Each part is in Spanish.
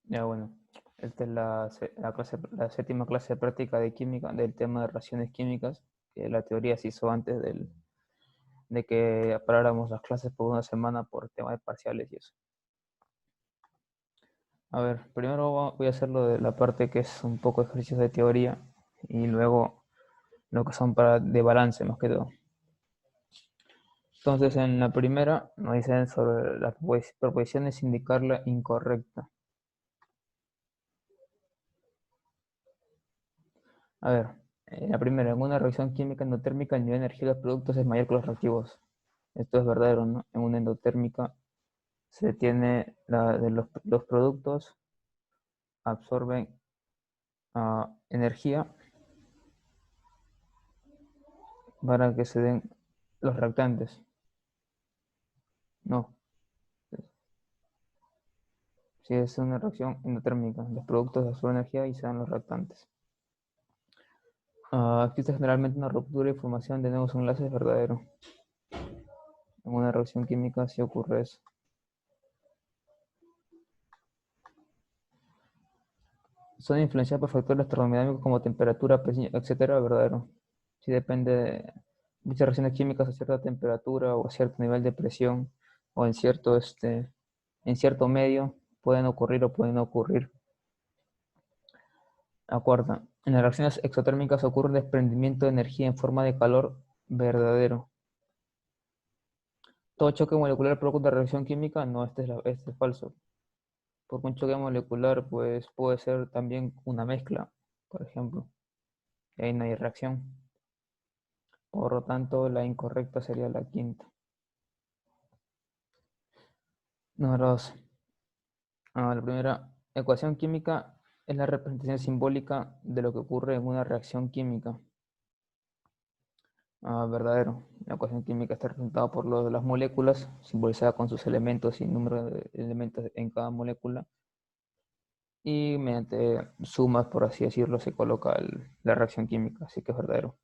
Ya bueno, esta es la séptima clase de práctica de química del tema de reacciones químicas, que la teoría se hizo antes de que paráramos las clases por una semana por tema de parciales y eso. A ver, primero voy a hacer lo de la parte que es un poco ejercicios de teoría y luego lo que son para de balance más que todo. Entonces, en la primera nos dicen sobre las proposiciones indicarla incorrecta. A ver, la primera, en una reacción química endotérmica el nivel de energía de los productos es mayor que los reactivos. Esto es verdadero, ¿no? En una endotérmica se tiene los productos absorben energía para que se den los reactantes. No, si es una reacción endotérmica, los productos absorben energía y se dan los reactantes. Existe generalmente una ruptura de formación de nuevos enlaces verdadero. En una reacción química sí ocurre eso. Son influenciadas por factores termodinámicos como temperatura, presión, etcétera, verdadero. Sí depende de muchas reacciones químicas a cierta temperatura o a cierto nivel de presión o en cierto medio pueden ocurrir o pueden no ocurrir. La cuarta, en las reacciones exotérmicas ocurre el desprendimiento de energía en forma de calor verdadero. Todo choque molecular provoca una reacción química, no, este es falso. Porque un choque molecular pues, puede ser también una mezcla, por ejemplo, y ahí no hay reacción. Por lo tanto, la incorrecta sería la quinta. Número 2. La primera ecuación química es la representación simbólica de lo que ocurre en una reacción química. Verdadero. La ecuación química está representada por lo de las moléculas, simbolizada con sus elementos y número de elementos en cada molécula. Y mediante sumas, por así decirlo, se coloca la reacción química, así que es verdadero.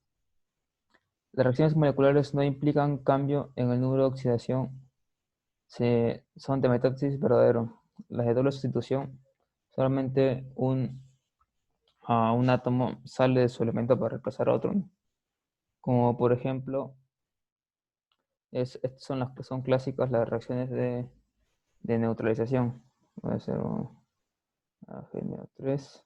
Las reacciones moleculares no implican cambio en el número de oxidación, son de metástasis verdadero. Las de doble sustitución, solamente un átomo sale de su elemento para reemplazar a otro, ¿no? Como por ejemplo, estas son las que son clásicas, las reacciones de neutralización. Voy a hacer un AgNO3.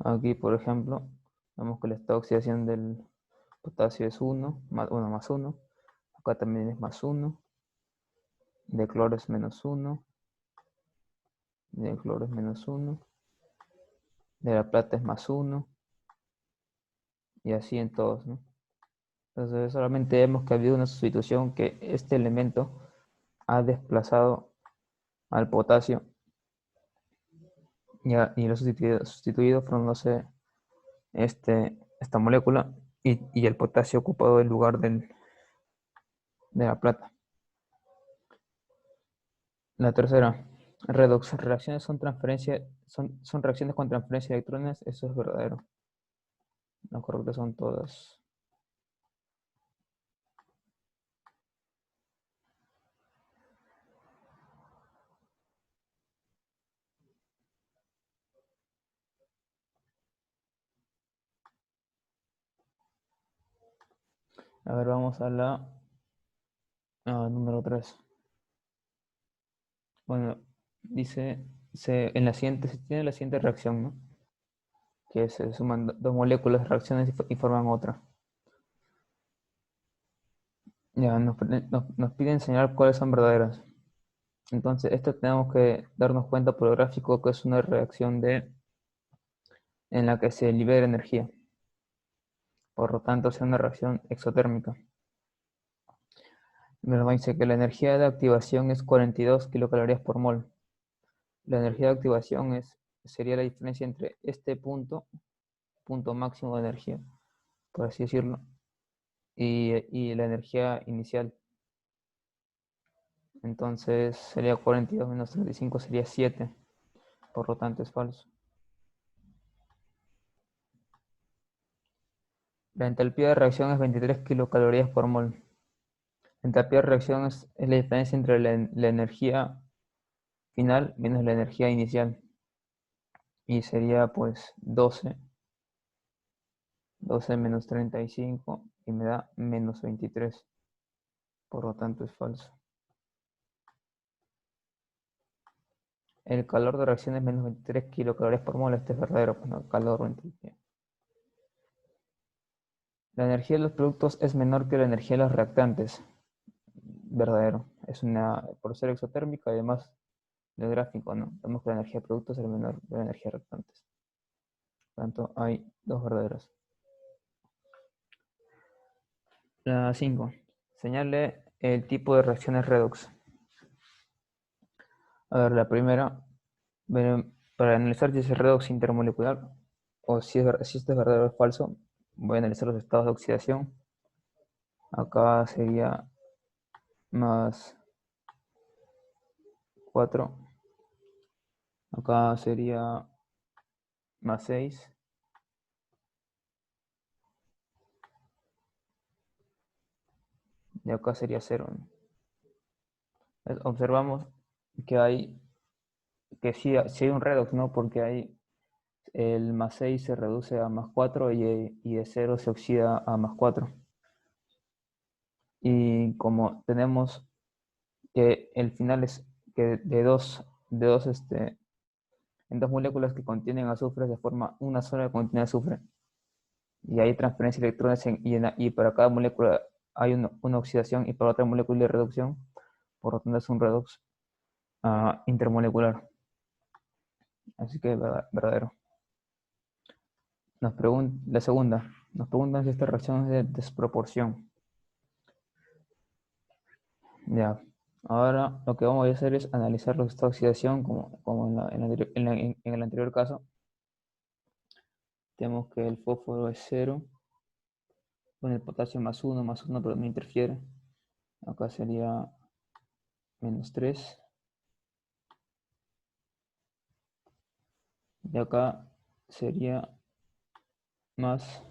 Aquí, por ejemplo, vemos que el estado de oxidación del potasio es 1, más 1. Acá también es más 1. De cloro es menos 1. De cloro es menos 1. De la plata es más 1. Y así en todos, ¿no? Entonces solamente vemos que ha habido una sustitución, que este elemento ha desplazado al potasio y lo ha sustituido formándose esta molécula y el potasio ha ocupado el lugar de la plata. La tercera, redox reacciones son reacciones con transferencia de electrones, eso es verdadero. Las correctas son todas. A ver, vamos a la número 3. Bueno, dice, se tiene la siguiente reacción, ¿no? Que se suman dos moléculas, reacciones y forman otra. Ya, nos piden señalar cuáles son verdaderas. Entonces, esto tenemos que darnos cuenta por el gráfico que es una reacción en la que se libera energía. Por lo tanto, es una reacción exotérmica. Nos dice que la energía de activación es 42 kilocalorías por mol. La energía de activación sería la diferencia entre este punto máximo de energía, por así decirlo, y la energía inicial. Entonces sería 42 menos 35 sería 7. por lo tanto es falso. La entalpía de reacción es 23 kilocalorías por mol. La entalpía de reacción es la diferencia entre la energía final menos la energía inicial. Y sería pues 12 menos 35 y me da menos 23. Por lo tanto es falso. El calor de reacción es menos 23 kilocalorías por mol. Este es verdadero, pues no, calor o entalpía. La energía de los productos es menor que la energía de los reactantes. Verdadero. Es una, por ser exotérmica, además del gráfico, ¿no? Vemos que la energía de productos es menor que la energía de reactantes. Por lo tanto, hay dos verdaderas. La 5. Señale el tipo de reacciones redox. A ver, la primera, para analizar si es redox intermolecular o si esto es verdadero o falso, voy a analizar los estados de oxidación. Acá sería más 4. Acá sería más 6. Y acá sería 0. Observamos que sí hay un redox, ¿no? Porque hay el más 6 se reduce a más 4 y de 0 se oxida a más 4. Y como tenemos que el final es que en dos moléculas que contienen azufre se forma una sola que contiene azufre. Y hay transferencia de electrones y para cada molécula hay una oxidación y para otra molécula de reducción. Por lo tanto es un redox intermolecular. Así que verdadero. La segunda, nos preguntan si esta reacción es de desproporción. Ya. Ahora lo que vamos a hacer es analizar los estados de oxidación como en el anterior caso. Tenemos que el fósforo es 0, con el potasio más 1, pero no interfiere. Acá sería menos 3. Y acá sería más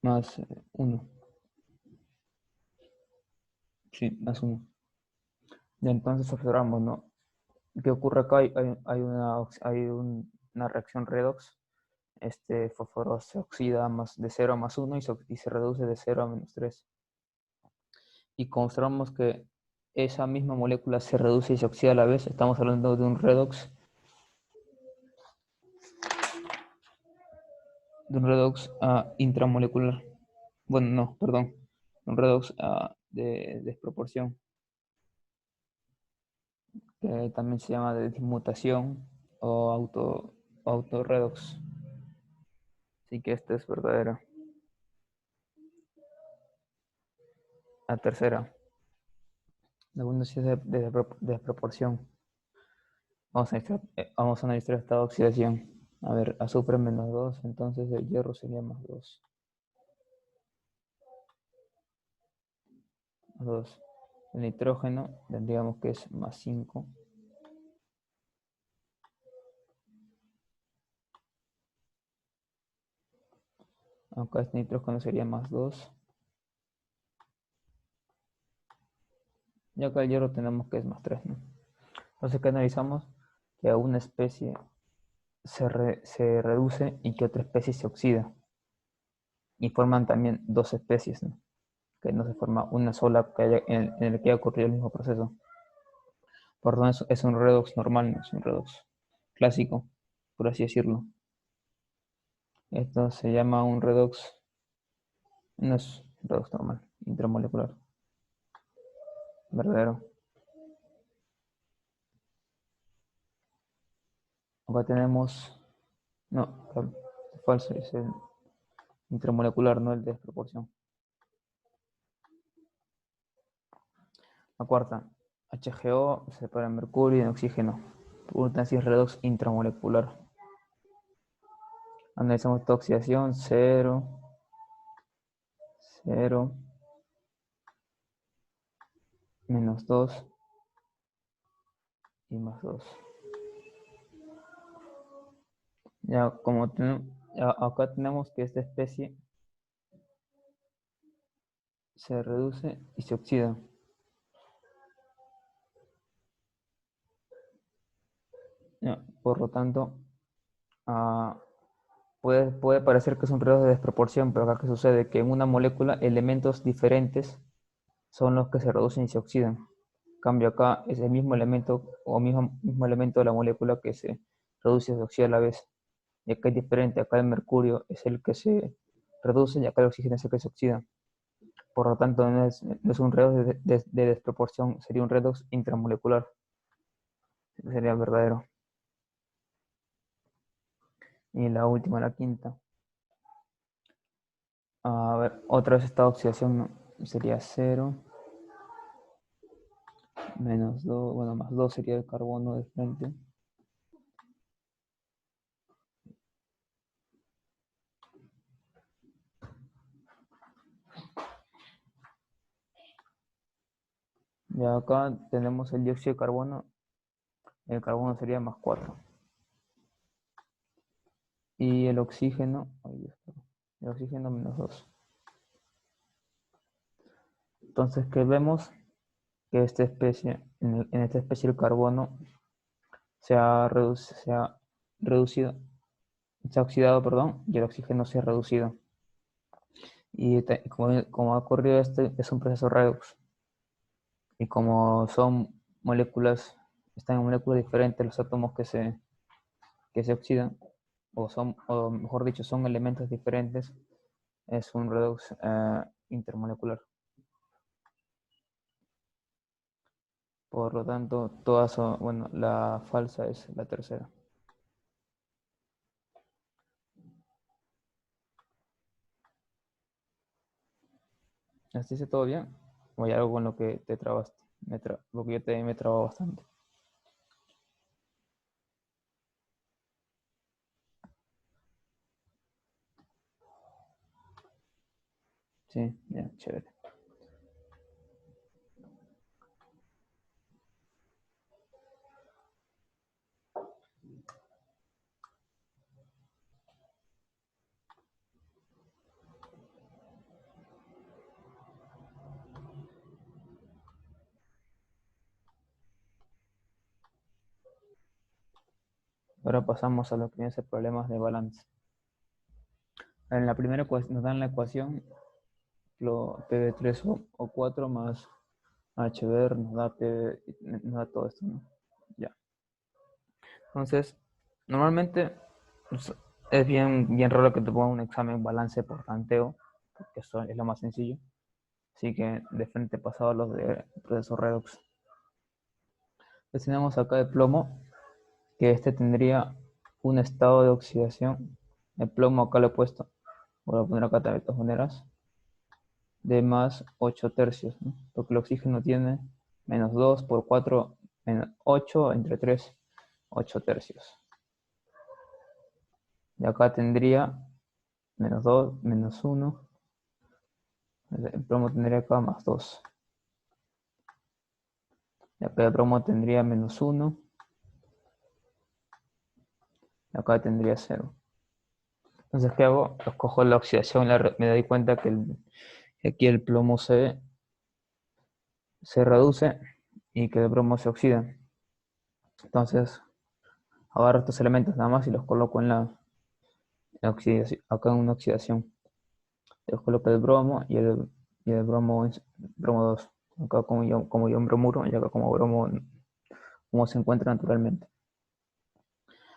1. Sí, más 1. Y entonces observamos, ¿no? ¿Qué ocurre acá? Hay una reacción redox. Este fósforo se oxida de 0 a más 1 y se reduce de 0 a menos 3. Y como observamos que esa misma molécula se reduce y se oxida a la vez, estamos hablando de un redox intramolecular. Bueno, no, perdón, un redox de desproporción, que también se llama de dismutación o autorredox. Así que esta es verdadera. La tercera, la segunda sí es de desproporción. Vamos a analizar esta oxidación. A ver, azufre menos 2, entonces el hierro sería más 2. 2. El nitrógeno tendríamos que es más 5. Acá este nitrógeno sería más 2. Y acá el hierro tenemos que es más 3, ¿no? Entonces, ¿qué analizamos? Que a una especie se reduce y que otra especie se oxida. Y forman también dos especies, ¿no? Que no se forma una sola en el que haya ocurrido el mismo proceso. Por lo tanto, es un redox normal, no es un redox clásico, por así decirlo. Esto se llama un redox, no es un redox normal, intramolecular. Verdadero. Acá tenemos, no, es falso, es el intramolecular, no el de desproporción. La cuarta, HGO se separa en mercurio y en oxígeno. Pregunta si es redox intramolecular. Analizamos esta oxidación, 0, 0. menos 2 y más 2. Ya como acá tenemos que esta especie se reduce y se oxida. Ya, por lo tanto, ah, puede parecer que es un reloj de desproporción, pero acá qué sucede que en una molécula elementos diferentes son los que se reducen y se oxidan. En cambio acá es el mismo elemento o mismo elemento de la molécula que se reduce y se oxida a la vez. Y acá es diferente, acá el mercurio es el que se reduce y acá el oxígeno es el que se oxida. Por lo tanto, no es un redox de desproporción, sería un redox intramolecular. Sería verdadero. Y la última, la quinta. A ver, otra vez esta oxidación sería 0, menos 2, bueno, más 2 sería el carbono de frente. Y acá tenemos el dióxido de carbono, el carbono sería más 4. Y el oxígeno, el oxígeno menos 2. Entonces, ¿qué vemos? Que esta especie, en esta especie el carbono se ha reducido, se ha oxidado, perdón, y el oxígeno se ha reducido. Y como ha ocurrido este, es un proceso redox. Y como son moléculas, están en moléculas diferentes los átomos que se oxidan, o mejor dicho, son elementos diferentes, es un redox intermolecular. Por lo tanto, todas son, bueno, la falsa es la tercera. ¿Así dice todo bien? ¿O hay algo con lo que te trabaste? Porque yo también me trabo bastante. Sí, ya, chévere. Ahora pasamos a lo que viene a ser problemas de balance. En la primera nos dan la ecuación, lo PB3 o 4 más HBr nos da todo esto, ¿no? Ya. Entonces, normalmente pues, es bien raro que te pongan un examen balance por tanteo, porque eso es lo más sencillo. Así que de frente pasado a los de proceso redox. Entonces tenemos acá de plomo, que este tendría un estado de oxidación. El plomo acá lo he puesto, voy a poner acá también de todas maneras, de más 8 tercios, ¿no? Porque el oxígeno tiene menos 2 por 4, menos 8 entre 3, 8 tercios. Y acá tendría menos 2, menos 1. El plomo tendría acá más 2. Y acá el plomo tendría menos 1. Y acá tendría 0. Entonces, ¿qué hago? Escojo la oxidación, me doy cuenta que aquí el plomo se reduce y que el bromo se oxida. Entonces, agarro estos elementos nada más y los coloco en oxidación, acá en una oxidación. Les coloco el bromo y el bromo 2. Acá como yo un bromuro y acá como bromo como se encuentra naturalmente.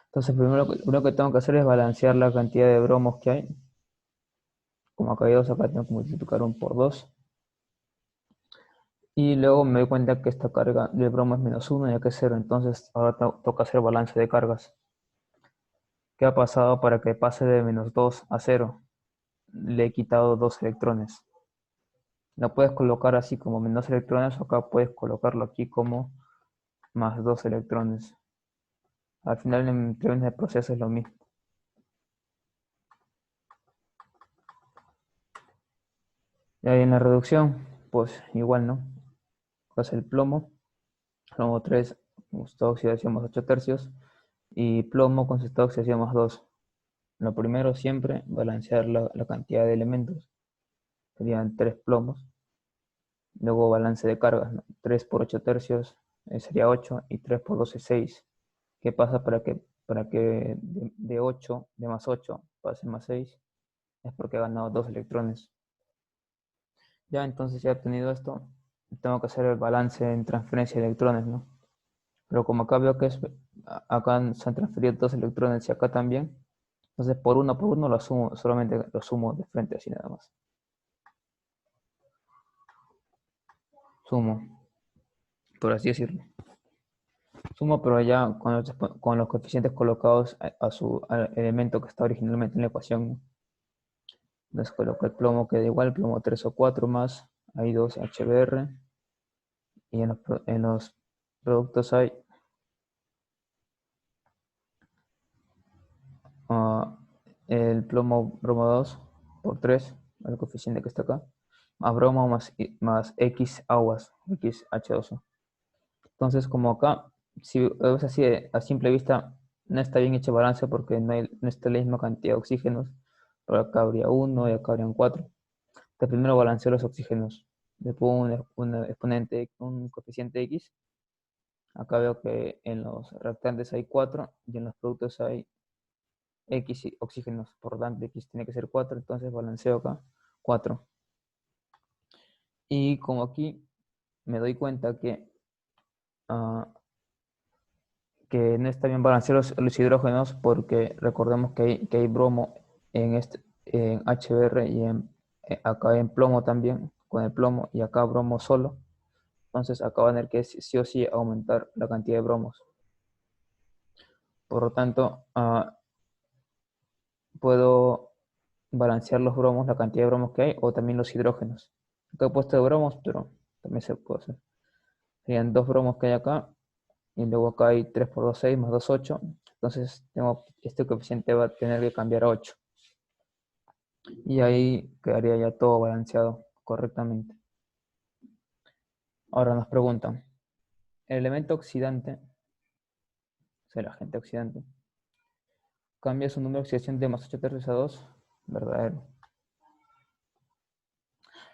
Entonces, lo primero que tengo que hacer es balancear la cantidad de bromos que hay. Como acá hay 2, acá tengo que multiplicar 1 por 2. Y luego me doy cuenta que esta carga del bromo es menos 1 ya que es 0. Entonces, ahora toca hacer balance de cargas. ¿Qué ha pasado para que pase de menos 2 a 0? Le he quitado 2 electrones. Lo puedes colocar así como menos electrones, o acá puedes colocarlo aquí como más 2 electrones. Al final en términos de proceso es lo mismo. Y ahí en la reducción, pues igual, ¿no? es el plomo. Plomo 3 con su estado de oxidación más 8 tercios. Y plomo con su estado de oxidación más 2. Lo primero siempre, balancear la cantidad de elementos. Serían 3 plomos. Luego balance de cargas, ¿no? 3 por 8 tercios sería 8 y 3 por 12 es 6. ¿Qué pasa para que de 8, de más 8 pase más 6? Es porque he ganado 2 electrones. Ya, entonces ya he obtenido esto, tengo que hacer el balance en transferencia de electrones, ¿no? Pero como acá veo que acá se han transferido 2 electrones y acá también, entonces por uno lo sumo, solamente lo sumo de frente así nada más. Sumo, por así decirlo. Sumo, pero ya con los coeficientes colocados al elemento que está originalmente en la ecuación, ¿no? Entonces coloco el plomo queda igual, plomo 3 o 4 más, hay 2 HBr, y en los productos hay ah, el plomo bromo 2 por 3, el coeficiente que está acá, más bromo más X aguas, XH2O. Entonces, como acá, si es así a simple vista, no está bien hecho balance porque no está la misma cantidad de oxígenos. Por acá habría uno y acá habrían 4. Entonces, primero balanceo los oxígenos. Le pongo un exponente, un coeficiente X. Acá veo que en los reactantes hay 4 y en los productos hay X oxígenos. Por lo tanto, X tiene que ser 4. Entonces, balanceo acá 4. Y como aquí me doy cuenta ah, que no está bien balancear los hidrógenos porque recordemos que hay bromo en HBr y acá en plomo también, con el plomo, y acá bromo solo. Entonces acá va a tener que sí o sí aumentar la cantidad de bromos. Por lo tanto, puedo balancear los bromos, la cantidad de bromos que hay, o también los hidrógenos. Acá he puesto de bromos, pero también se puede hacer. Serían 2 bromos que hay acá, y luego acá hay 3 por 2 6 más 2 8. Entonces este coeficiente va a tener que cambiar a 8. Y ahí quedaría ya todo balanceado correctamente. Ahora nos preguntan, ¿el elemento oxidante, o sea, el agente oxidante, cambia su número de oxidación de más 8 tercios a 2? Verdadero.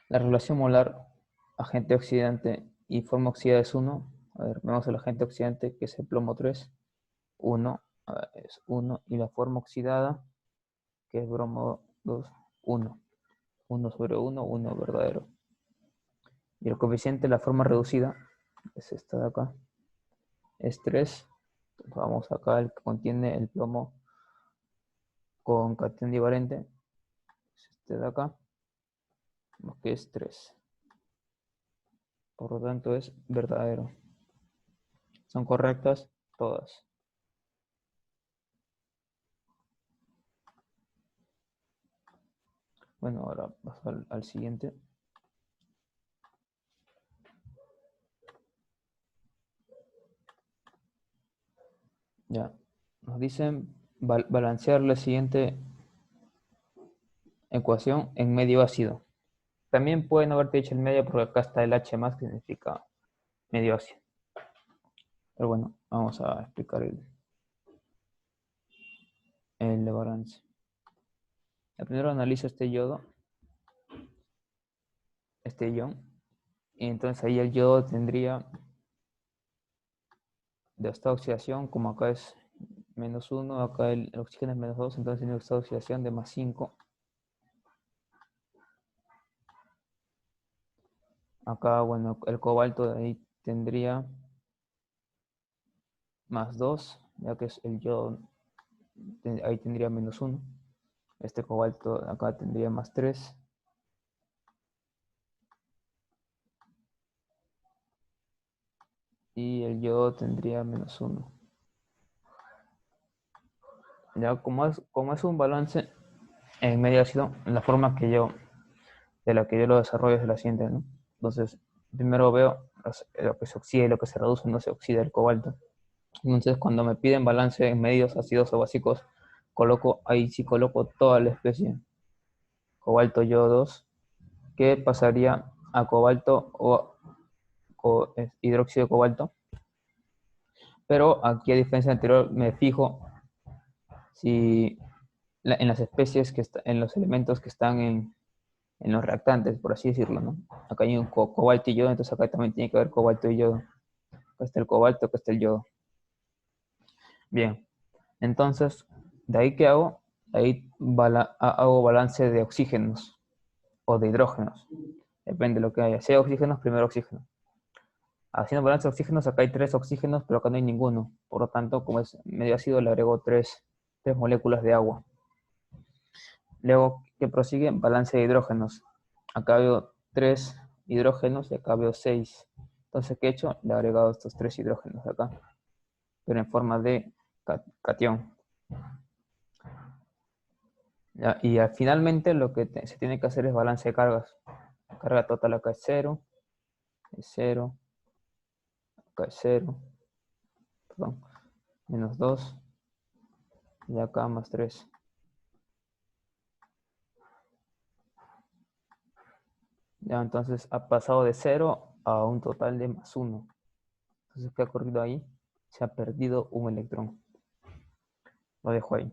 La relación molar agente oxidante y forma oxidada es 1. A ver, vemos el agente oxidante que es el plomo 3. 1, es 1. Y la forma oxidada que es bromo 2, 1. 1 sobre 1, 1 verdadero. Y el coeficiente de la forma reducida es esta de acá. Es 3. Entonces vamos acá, el que contiene el plomo con cation divalente. Es este de acá. Que es 3. Por lo tanto es verdadero. Son correctas todas. Bueno, ahora paso al siguiente. Ya. Nos dicen balancear la siguiente ecuación en medio ácido. También pueden haberte dicho el medio porque acá está el H más que significa medio ácido. Pero bueno, vamos a explicar el de balance. Primero analizo este yodo, este ion, y entonces ahí el yodo tendría de esta oxidación, como acá es menos 1, acá el oxígeno es menos 2, entonces tiene esta oxidación de más 5. Acá, bueno, el cobalto de ahí tendría más 2, ya que es el yodo, ahí tendría menos 1. Este cobalto acá tendría más 3. Y el yodo tendría menos 1. Ya como es un balance en medio ácido, la forma de la que yo lo desarrollo es la siguiente, ¿no? Entonces, primero veo lo que se oxida y lo que se reduce, no se oxida el cobalto. Entonces, cuando me piden balance en medios ácidos o básicos, ahí sí coloco toda la especie. Cobalto yodo 2, que pasaría a cobalto es hidróxido de cobalto. Pero aquí, a diferencia del anterior, me fijo si en las especies en los elementos que están en los reactantes, por así decirlo, ¿no? Acá hay un cobalto y yodo, entonces acá también tiene que haber cobalto y yodo. Acá está el cobalto, acá está el yodo. Bien, entonces, ¿de ahí qué hago? De ahí hago balance de oxígenos o de hidrógenos. Depende de lo que haya. Si hay oxígenos, primero oxígeno. Haciendo balance de oxígenos, acá hay 3 oxígenos, pero acá no hay ninguno. Por lo tanto, como es medio ácido, le agrego 3 moléculas de agua. Luego, ¿qué prosigue? Balance de hidrógenos. Acá veo 3 hidrógenos y acá veo 6. Entonces, ¿qué he hecho? Le he agregado estos 3 hidrógenos acá, pero en forma de cation. ¿Ya? Y finalmente lo que se tiene que hacer es balance de cargas. La carga total acá es 0, acá es 0, perdón, menos 2, y acá más 3. Ya, entonces ha pasado de 0 a un total de más 1. Entonces, ¿qué ha ocurrido ahí? Se ha perdido un electrón. Lo dejo ahí.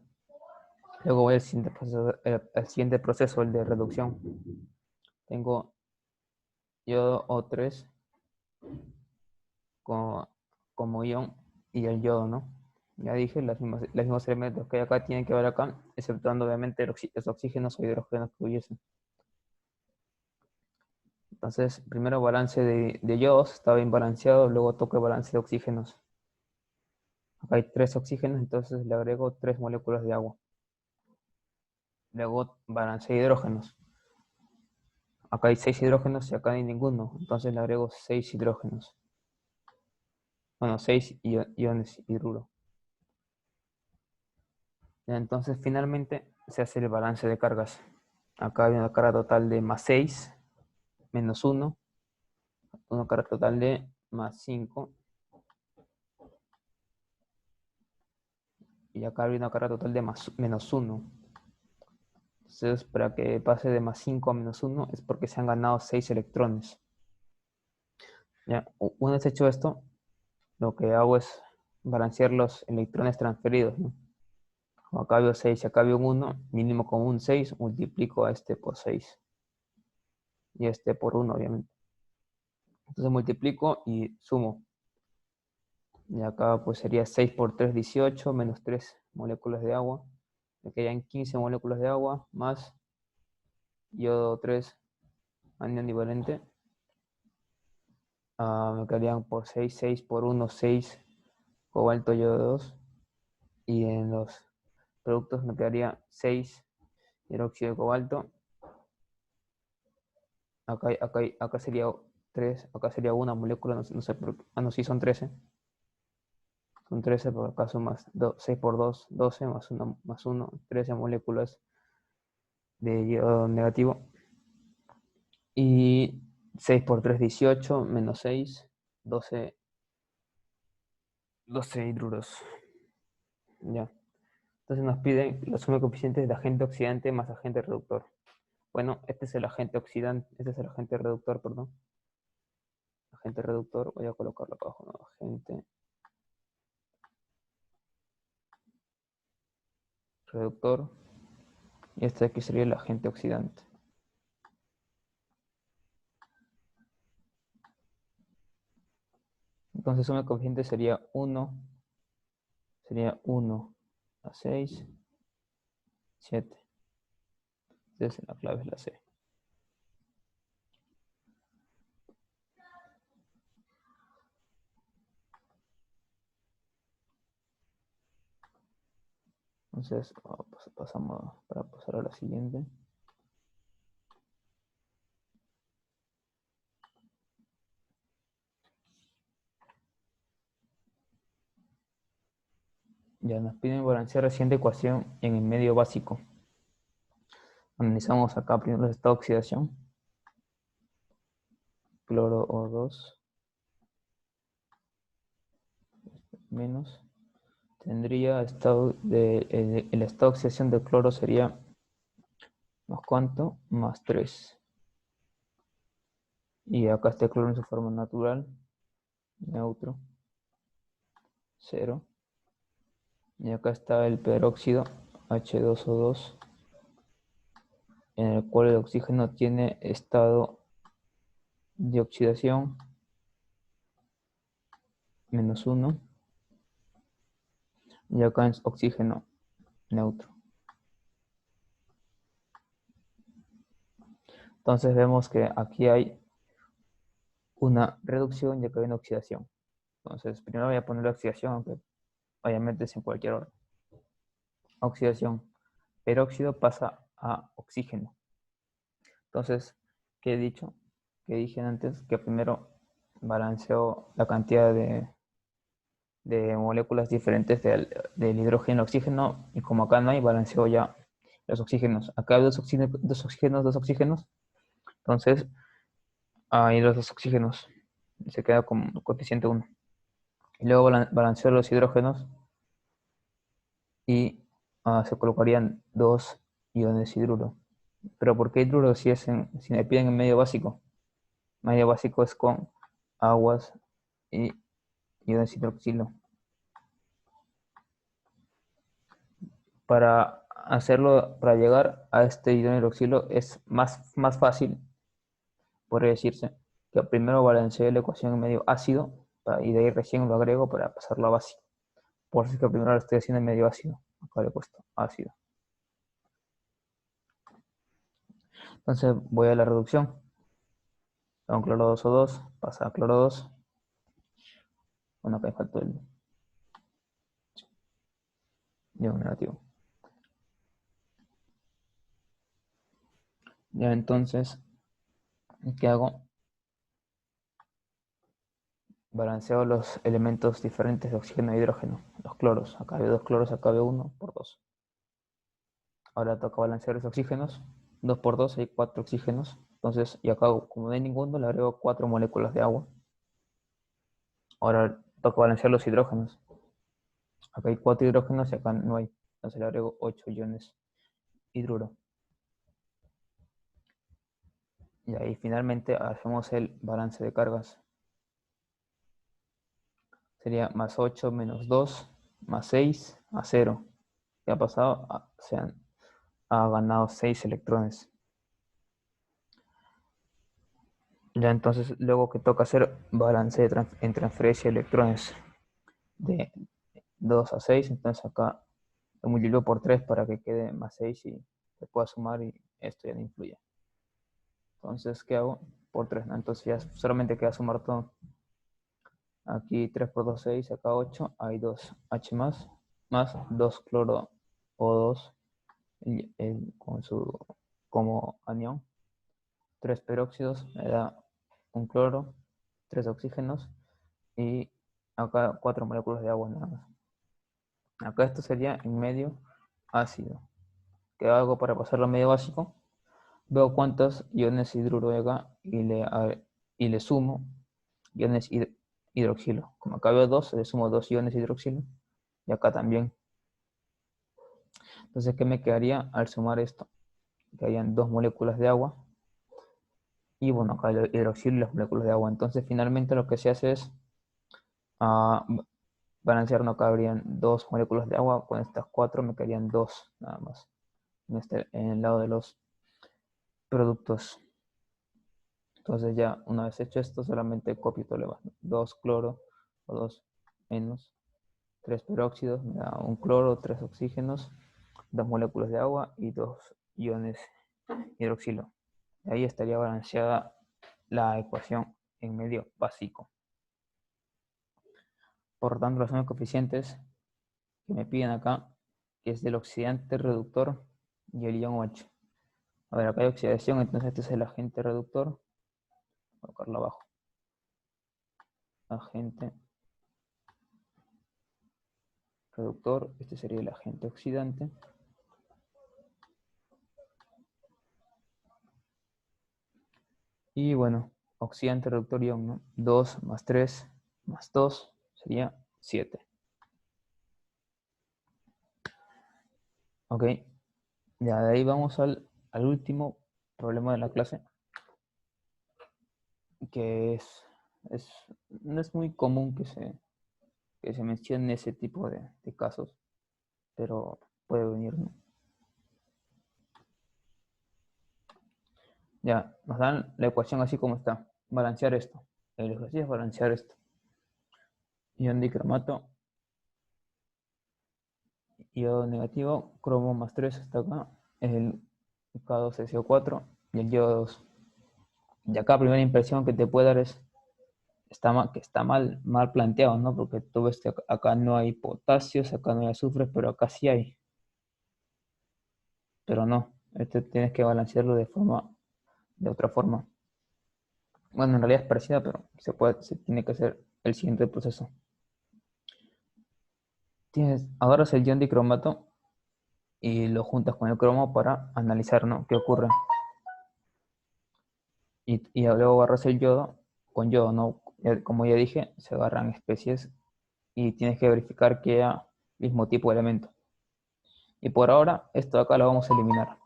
Luego voy al siguiente proceso, el de reducción. Tengo yodo O3 como ion y el yodo, ¿no? Ya dije, los mismos elementos que hay acá tienen que ver acá, exceptuando obviamente los oxígenos o hidrógenos que hubiesen. Entonces, primero balance de yodos, está bien balanceado, luego toco el balance de oxígenos. Acá hay 3 oxígenos, entonces le agrego 3 moléculas de agua. Luego balance de hidrógenos. Acá hay 6 hidrógenos y acá no hay ninguno, entonces le agrego 6 hidrógenos. Bueno, 6 iones hidruro. Entonces, finalmente se hace el balance de cargas. Acá hay una carga total de más 6, menos 1, una carga total de más 5, y acá hay una carga total de menos 1. Entonces, para que pase de más 5 a menos 1 es porque se han ganado 6 electrones. ¿Ya? Una vez hecho esto, lo que hago es balancear los electrones transferidos, ¿no? Como acá veo 6 y acá veo un 1, mínimo con un 6, multiplico a este por 6. Y este por 1, obviamente. Entonces multiplico y sumo. Y acá pues sería 6 por 3, 18, menos 3 moléculas de agua. Me quedan 15 moléculas de agua, más yodo 3, anión divalente. Me quedarían por 6, 6 por 1, 6, cobalto yodo 2. Y en los productos me quedaría 6 hidróxido de cobalto. Acá sería 3, acá sería una molécula, no sé por qué. No, sí son 13. Son 13, por acá son más 6 por 2, 12, más 1, 13 moléculas de yodo negativo. Y 6 por 3, 18, menos 6, 12 hidruros. Ya. Entonces nos piden la suma de coeficientes de agente oxidante más agente reductor. Bueno, este es el agente oxidante, este es el agente reductor, perdón. Agente reductor, voy a colocarlo acá abajo, ¿no? Agente reductor. Y este aquí sería el agente oxidante. Entonces suma de coeficientes sería 1 a 6, 7. Entonces la clave es la C. Entonces pasamos para pasar a la siguiente. Ya nos piden balancear la siguiente ecuación en el medio básico. Analizamos acá primero el estado de oxidación. Cloro O2 menos. Tendría el estado de oxidación de cloro sería más cuánto, más 3. Y acá está el cloro en su forma natural, neutro, 0. Y acá está el peróxido, H2O2, en el cual el oxígeno tiene estado de oxidación, -1. Y acá es oxígeno, neutro. Entonces vemos que aquí hay una reducción y acá hay una oxidación. Entonces primero voy a poner la oxidación, aunque obviamente es en cualquier orden. Oxidación. Peróxido pasa a oxígeno. Entonces, ¿qué he dicho? Que dije antes que primero balanceo la cantidad de moléculas diferentes del hidrógeno y oxígeno, y como acá no hay, balanceo ya los oxígenos. Acá hay dos oxígenos, entonces hay los dos oxígenos, se queda como coeficiente 1. Y luego balanceo los hidrógenos y se colocarían dos iones hidruro. Pero ¿por qué hidruro si me piden en medio básico? Medio básico es con aguas y iones hidroxilo. Para llegar a este iodo hidroxilo es más fácil, podría decirse, que primero balancee la ecuación en medio ácido y de ahí recién lo agrego para pasarlo a básico. Por eso es que primero lo estoy haciendo en medio ácido. Acá le he puesto ácido. Entonces voy a la reducción. Con cloro 2O2 pasa a cloro 2. Bueno, acá me faltó el ion negativo. Ya entonces, ¿qué hago? Balanceo los elementos diferentes de oxígeno e hidrógeno, los cloros. Acá hay dos cloros, acá hay 1 por 2. Ahora toca balancear los oxígenos. 2 por 2 hay 4 oxígenos. Entonces, y acá, como no hay ninguno, le agrego 4 moléculas de agua. Ahora toca balancear los hidrógenos. Acá hay 4 hidrógenos y acá no hay. Entonces le agrego 8 iones hidruro. Y ahí finalmente hacemos el balance de cargas. Sería más 8 menos 2 más 6 a 0. ¿Qué ha pasado? Ha ganado 6 electrones. Ya entonces, luego que toca hacer balance en transferencia de electrones de 2 a 6, entonces acá lo multiplico por 3 para que quede más 6 y se pueda sumar y esto ya no influye. Entonces, ¿qué hago? Por 3, ¿no? Entonces ya solamente queda sumar todo. Aquí 3 por 2, 6, acá 8, hay 2 H más 2 cloro O2 como anión, 3 peróxidos, me da un cloro, 3 oxígenos y acá 4 moléculas de agua nada más. Acá esto sería en medio ácido. ¿Qué hago para pasarlo a medio básico? Veo cuántos iones hidruro hay acá y le sumo iones hidroxilo. Como acá veo 2, le sumo 2 iones hidroxilo y acá también. Entonces, ¿qué me quedaría al sumar esto? Que hayan 2 moléculas de agua y bueno, acá el hidroxilo y las moléculas de agua. Entonces, finalmente lo que se hace es ah, balancear, no cabrían 2 moléculas de agua, con estas 4 me quedarían 2 nada más en el lado de los productos. Entonces ya una vez hecho esto, solamente copio todo lo demás. 2 cloro o 2 menos 3 peróxidos, me da un cloro, 3 oxígenos, 2 moléculas de agua y 2 iones hidroxilo. Ahí estaría balanceada la ecuación en medio básico. Por tanto, los únicos coeficientes que me piden acá, que es del oxidante reductor y el ion OH. A ver, acá hay oxidación, entonces este es el agente reductor. Voy a colocarlo abajo. Agente reductor, este sería el agente oxidante. Y bueno, oxidante reductor ion, ¿no? 2 más 3 más 2 sería 7. Ok, ya de ahí vamos al último problema de la clase. que no es muy común que se mencione ese tipo de casos, pero puede venir, ¿no? Ya, nos dan la ecuación así como está. Balancear esto. El ejercicio es balancear esto. Ion dicromato, iodo negativo, cromo más 3 hasta acá, el K2SO4 y el yodo 2. Y acá primera impresión que te puede dar es que está mal planteado, ¿no? Porque tú ves que acá no hay potasios, acá no hay azufres, pero acá sí hay. Pero no, este tienes que balancearlo de otra forma. Bueno, en realidad es parecida, pero se tiene que hacer el siguiente proceso. Agarras el ion dicromato y lo juntas con el cromo para analizar, ¿no? ¿Qué ocurre? Y luego agarras el yodo con yodo, ¿no? Como ya dije, se agarran especies y tienes que verificar que haya mismo tipo de elemento. Y por ahora, esto de acá lo vamos a eliminar.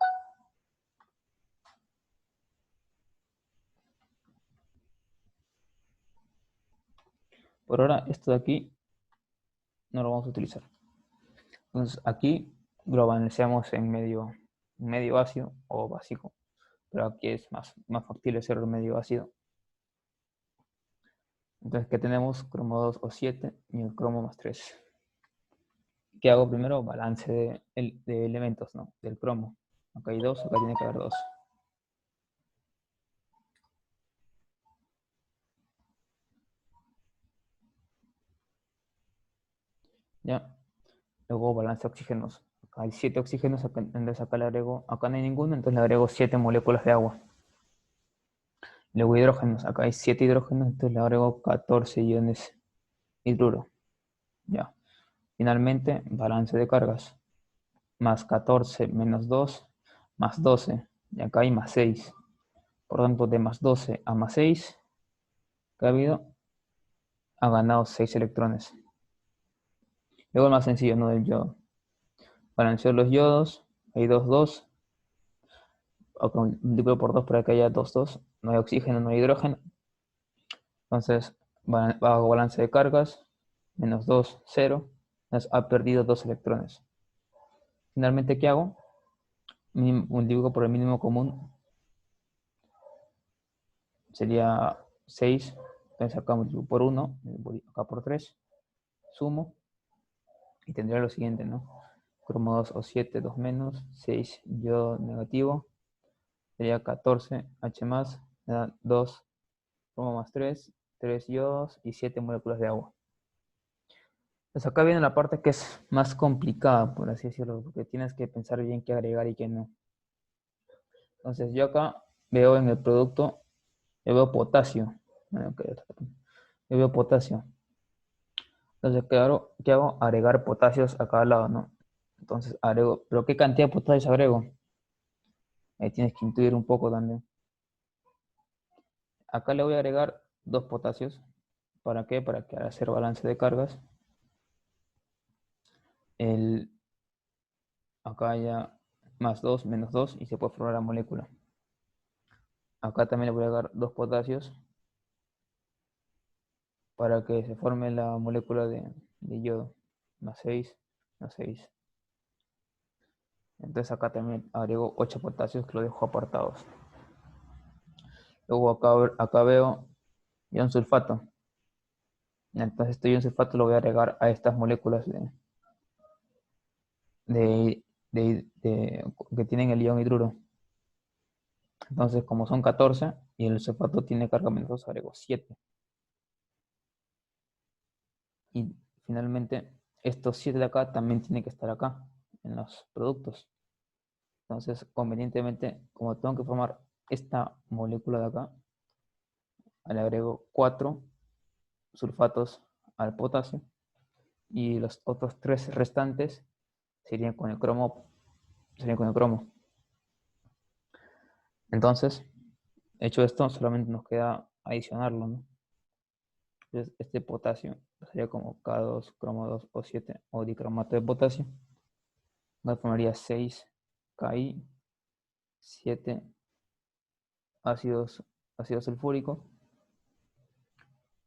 Por ahora, esto de aquí no lo vamos a utilizar. Entonces, aquí lo balanceamos en medio ácido o básico, pero aquí es más factible hacerlo en medio ácido. Entonces, ¿qué tenemos? Cromo 2 o 7 y el cromo más 3. ¿Qué hago primero? Balance de elementos, ¿no? Del cromo. Acá hay 2, acá tiene que haber 2. ¿Ya? Luego balance de oxígenos. Acá hay 7 oxígenos, entonces acá le agrego, acá no hay ninguno, entonces le agrego 7 moléculas de agua. Luego hidrógenos, acá hay 7 hidrógenos, entonces le agrego 14 iones hidruro. Ya. Finalmente, balance de cargas. Más 14 menos 2, más 12. Y acá hay más 6. Por tanto, de más 12 a más 6, que ha habido, ha ganado 6 electrones. Luego el más sencillo, no del yodo. Balanceo los yodos, hay 2, 2. Multiplico por 2 para que haya 2, 2. No hay oxígeno, no hay hidrógeno. Entonces, hago balance de cargas, menos 2, 0. Entonces, ha perdido 2 electrones. Finalmente, ¿qué hago? Multiplico por el mínimo común, sería 6. Entonces, acá multiplico por 1, acá por 3. Sumo y tendría lo siguiente, ¿no? Cromo 2 o 7, 2 menos, 6 yodo negativo, sería 14, H más, me da 2 cromo más 3, 3 yodos y 7 moléculas de agua. Pues acá viene la parte que es más complicada, por así decirlo, porque tienes que pensar bien qué agregar y qué no. Entonces yo acá veo en el producto, yo veo potasio. Bueno, yo veo potasio. Entonces, ¿qué hago? Agregar potasios a cada lado, ¿no? Entonces agrego, pero ¿qué cantidad de potasios agrego? Ahí tienes que intuir un poco también. Acá le voy a agregar 2 potasios. ¿Para qué? Para que al hacer balance de cargas, el, acá haya más 2 menos 2 y se puede formar la molécula. Acá también le voy a agregar 2 potasios para que se forme la molécula de yodo. Más 6, más 6. Entonces acá también agrego 8 potasios que lo dejo apartados. Luego acá veo ion sulfato. Entonces este ion sulfato lo voy a agregar a estas moléculas de, que tienen el ion hidruro. Entonces como son 14 y el sulfato tiene carga menos 2, agrego 7. Y finalmente estos 7 de acá también tienen que estar acá en los productos. Entonces convenientemente, como tengo que formar esta molécula de acá, le agrego 4 sulfatos al potasio y los otros 3 restantes serían con el cromo. Entonces, hecho esto, solamente nos queda adicionarlo, ¿no? Entonces, este potasio sería como K2, cromo 2 o 7 o dicromato de potasio. Me formaría 6 KI, 7 ácido sulfúrico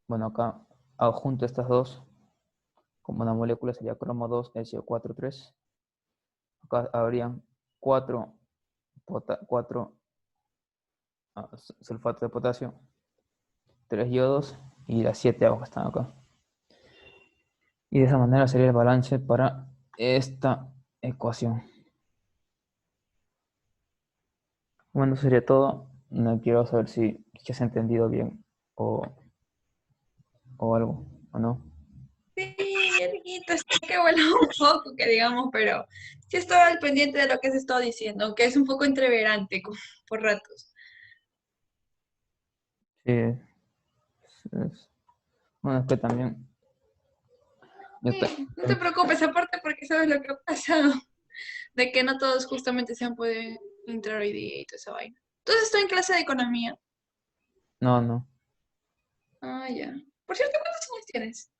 Bueno, acá adjunto estas dos, como una molécula sería cromo 2 SO4 3. Acá habrían 4, 4 sulfato de potasio, 3 yodos y las 7 aguas que están acá. Y de esa manera sería el balance para esta ecuación. Bueno, eso sería todo. No quiero saber si has entendido bien o, o algo, o no. Sí, amiguito, sí que vuela un poco, que digamos, pero sí estoy al pendiente de lo que se está diciendo, aunque es un poco entreverante por ratos. Sí, bueno, es que también yo Sí, no te preocupes, aparte porque sabes lo que ha pasado, de que no todos justamente se han podido entrar hoy día y toda esa vaina. Entonces estoy en clase de economía. no, no. Ah, ya. Por cierto, ¿cuántos años tienes?